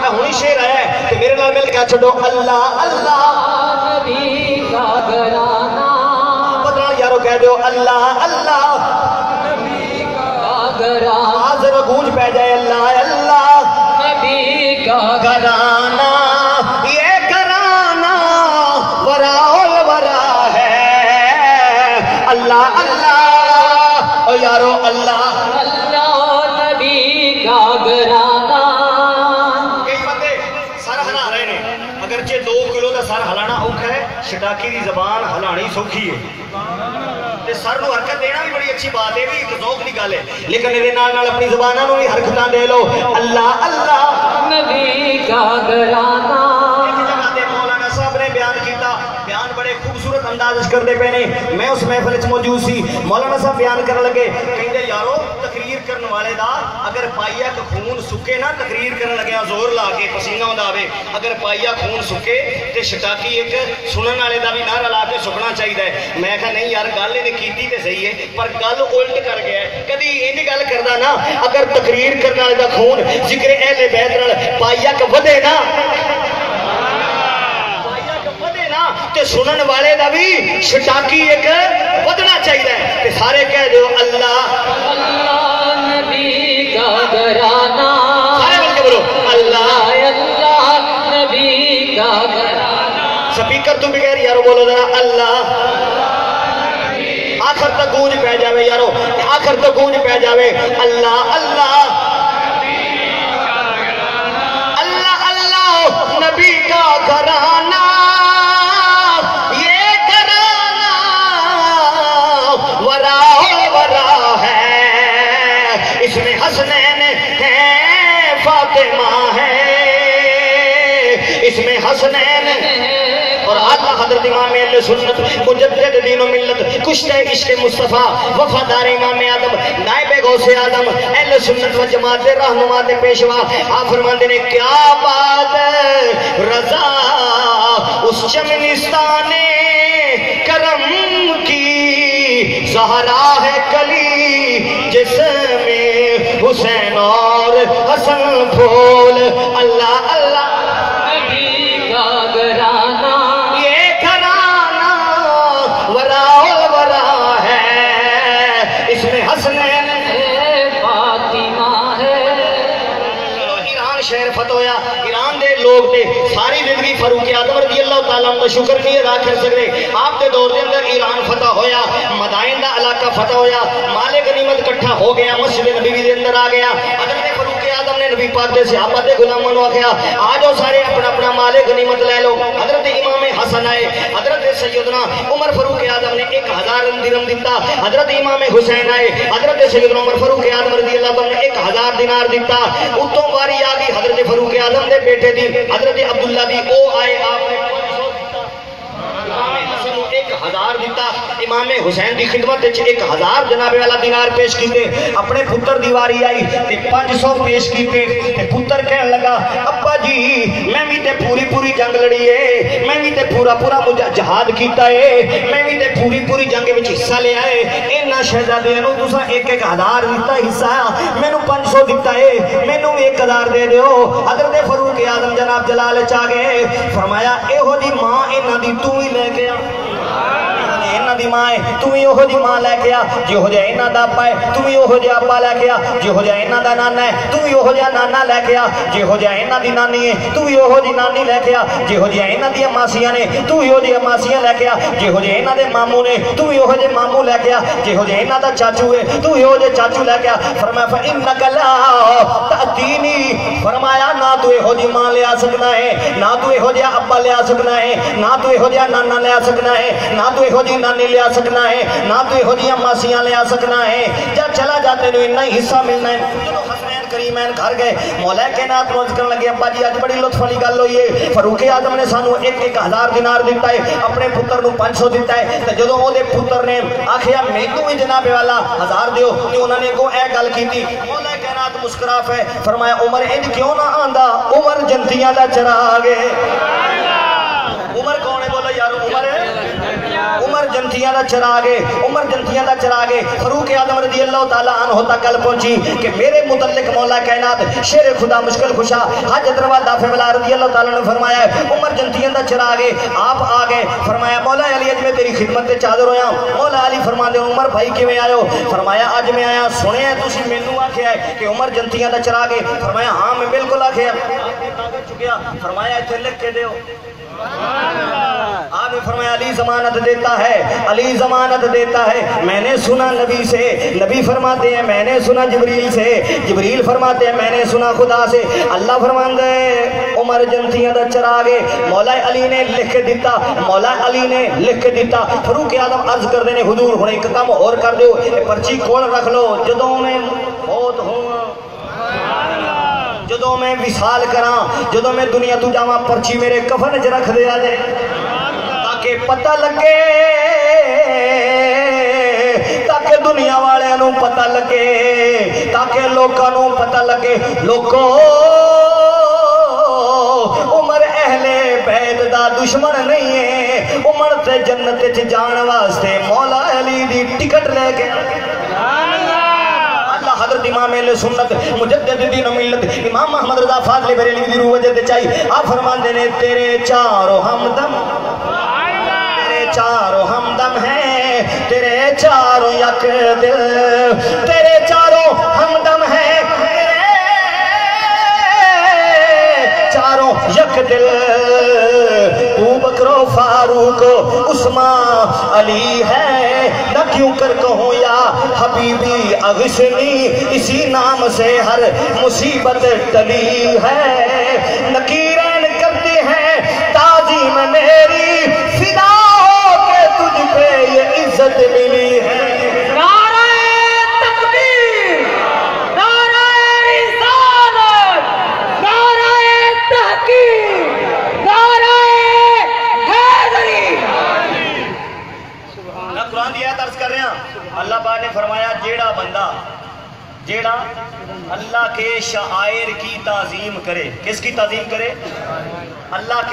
ہونی شیر آیا ہے تو میرے نال مل کے چھڑو اللہ اللہ نبی کا گھرانہ بدران یارو کہہ دو اللہ اللہ نبی کا گھرانہ آزر گونج پہ جائے اللہ اللہ نبی کا گھرانہ یہ گھرانہ وراء الورا ہے اللہ اللہ او یارو اللہ اللہ نبی کا گھرانہ کئی بندے سر ہلا رہے ہیں اگرچہ 2 کلو دا سر ہلانا اوکھا ہے شٹاکی دی زبان ہلانی سوکھی ہے سر نو حرکت دینا بھی بڑی اچھی بات ہے بھی ایک ذوق نکالے لیکن میرے نال اپنی زبانوں نو بھی حرکتاں دے لو اللہ اللہ نبی کا گھرانہ ایک جگہ دے مولانا صاحب نے بیان کیتا بیان بڑے خوبصورت انداز کرتے پے نے میں اس محفل وچ موجود سی مولانا صاحب بیان کرن لگے کہندے یارو تقریر کرن والے دا اگر پائیا کا خون سکے نا تقریر کرن لگیا زور لا کے پسینہ ہوندا آوے اگر پائیا خون سکے تے شٹاکی ایک سنن والے دا بھی نعرہ لا کے سکنا چاہیے میں کہا نہیں یار گل نے کیتی تے صحیح ہے پر گل الٹ کر گیا ہے کدی انج گل کردا نا اگر تقریر کرن والے دا خون ذکر اہل بیت نال پائیا کا ودے نا تے سنن والے دا بھی شٹاکی ایک ودنا چاہیے تے سارے کہہ دیو اللہ اللہ نبی کا گھرانہ سارے مل کے بولو اللہ اللہ نبی کا گھرانہ سپیکر تو بغیر یارو بولو ذرا اللہ آخر تک گونج پہ جاوے یارو آخر تک گونج پہ جاوے اللہ اللہ اللہ اللہ نبی کا گھرانہ یہ گھرانہ وراء ورا ہے اس میں حسنین ہیں فاطمہ ہے اس میں حسنین اور آقا حضرت امام اہل سنت مجدد دین و ملت کشتہ عشق مصطفیٰ وفادار امام آدم نائب غوث آدم اہل سنت و جماعت رہنما پیشوا آپ فرماتے نے کیا بات رضا اس چمنستان کرم کی زہرا ہے کلی جس میں حسین اور حسن پھول اللہ اللہ نبی کا گھرانہ اس میں حسنین فاطمہ ہے ایران شہر فتح ہویا ایران دے لوگ دے ساری زندگی فاروق اعظم رضی اللہ تعالیٰ عنہ شکر نہیں ادا کر سکتے آپ دے دور دے اندر ایران فتح ہویا مدائن دا علاقہ فتح ہویا مال غنیمت کٹھا ہو گیا مسجد نبی دے اندر آ گیا حضرت فاروق اعظم نے نبی پاک دے صحابہ دے غلاموں نو آکھیا آجو سارے اپنا اپنا مال غنیمت لے لو حضرت امام حسن آئے حضرت سیدنا عمر فاروق اعظم نے 1000 درہم دیتا حضرت امام حسین آئے حضرت سیدنا عمر فاروق اعظم رضی اللہ عنہ نے 1000 دینار دیتا اتوں باری آ گئی حضرت فاروق اعظم دے بیٹے دی حضرت عبداللہ دی او آئے آپ نے 1000 دیتا امام حسین دی خدمت 1000 جناب والا دینار پیش کیتے اپنے پتر دیواری آئی تے 500 پیش کیتے تے پتر کہنے لگا ابا جی میں بھی تے پوری جنگ لڑی ہے میں بھی تے پورا جہاد کیتا ہے میں بھی تے پوری جنگ وچ حصہ لے آئے انہاں شہزادیاں نو تساں 1000 دیتا حصہ مینوں 500 دیتا ہے مینوں 1000 دے دیو حضرت فاروق اعظم جناب جلال چا گئے فرمایا ایہو دی ماں انہاں دی تو ہی لے کے انہاں دی ماں ہے تو ہی اوہو دی ماں لے کے آ جو ہو جائے انہاں دا ابا ہے تو ہی اوہو جائے ابا لے کے آ جو ہو جائے انہاں دا نانا ہے تو ہی اوہو جائے نانا لے کے آ جو ہو جائے انہاں دی نانی ہے تو ہی اوہو دی نانی لے کے آ جو ہو جائے انہاں دی ماسیاں نے تو ہی اوہو دی ماسیاں لے کے آ جو ہو جائے انہاں دے ماموں نے تو ہی اوہو جائے ماموں لے کے آ جو ہو جائے انہاں دا چاچو ہے تو ہی اوہو جائے چاچو لے کے آ فرمایا فَإِنَّكَ لَا تَأْتِينِي فرمایا نہ تو اوہو دی ماں لے آ سکنا ہے نہ تو اوہو جائے ابا لے آ سکنا ہے نہ تو اوہو جائے نانا لے آ سکنا ہے نہ تو اوہو جی نانی لے آ سکنا ہے نہ تو اوہو جی ماسیاں لے آ سکنا ہے جب چلا جاتے نو اتنا ہی حصہ ملنا ہے چلو حسنین کریمین گھر گئے مولا کائنات روز کرنے لگے ابا جی اج بڑی لطف والی گل ہوئی ہے فاروق اعظم نے سانو 1000 دینار دیتا ہے اپنے پتر نو 500 دیتا ہے تے جدوں او دے پتر نے آکھیا مینوں بھی جناب والا 1000 دیو تے انہاں نے کو اے گل کیتی مولا کائنات مسکرا پے فرمایا عمر انج کیوں نہ آندا عمر جنتیاں دا چراغ ہے عمر کون ہے بولو یار عمر جنتی جنتیاں دا چراغے، عمر جنتیاں دا چراغے، فاروق اعظم رضی اللہ تعالیٰ عنہ تک گل پہنچی کہ میرے متعلق مولا کائنات شیر خدا مشکل خشا حاجت روا دافع والا رضی اللہ تعالیٰ نے فرمایا ہے عمر جنتیاں دا چراغے، آپ آ گئے، فرمایا مولا علی اج میں تیری خدمت تے چادر ہویا۔ مولا علی فرما دے عمر بھائی کیویں آئے ہو؟ فرمایا اج میں آیا سنیا تسی مینوں آکھیا ہے کہ عمر جنتیاں دا چراغے، فرمایا ہاں میں بالکل آکھیا، چکیا، فرمایا ایتھے لکھ کے دیو۔ آپ نے فرمایا علی ضمانت دیتا ہے، علی ضمانت دیتا ہے، میں نے سنا نبی سے، نبی فرماتے ہیں میں نے سنا جبریل سے، جبریل فرماتے ہیں میں نے سنا خدا سے، اللہ فرماندے ہیں عمر جنتیاں دا چراغے، مولا علی نے لکھ دیتا، مولا علی نے لکھ دیتا۔ فاروق اعظم عرض کر دینے حضور ہونے ایک کام اور کر دیو، پرچی کول رکھ لو، جدوں میں موت ہوں جدوں میں وصال کراں، جدوں میں دنیا تو جاواں، پرچی میرے کفن وچ رکھ دیا جائے تاکہ پتہ لگے، تاکہ دنیا والے نوں پتہ لگے، تاکہ لوکاں نوں پتہ لگے لوکو عمر اہل بیت دا دشمن نہیں ہے، عمر تے جنت وچ جان واسطے مولا علی دی ٹکٹ لے کے حضرت امام اہل سنت مجدد دین و ملت امام محمد رضا فاضل بریلوی دی روح وجد چاہیے، آپ فرماندے نے تیرے چاروں ہمدم، تیرے چاروں ہمدم ہیں، تیرے چاروں یک دل، تیرے چاروں ہمدم ہیں، تیرے چاروں یک دل، ابو بکر و فاروق عثمان علی ہے، نہ کیوں کر کہوں یا حبیبی اغثنی، اسی نام سے ہر مصیبت ٹلی ہے، نکیرین کرتی ہیں تعظیم میری، فدا ہو کے تجھ پہ یہ عزت ملی ہے۔ اللہ پاک نے فرمایا جیڑا بندہ جیڑا اللہ کے شعائر کی تعظیم کرے، کس کی تعظیم کرے؟ اللہ کے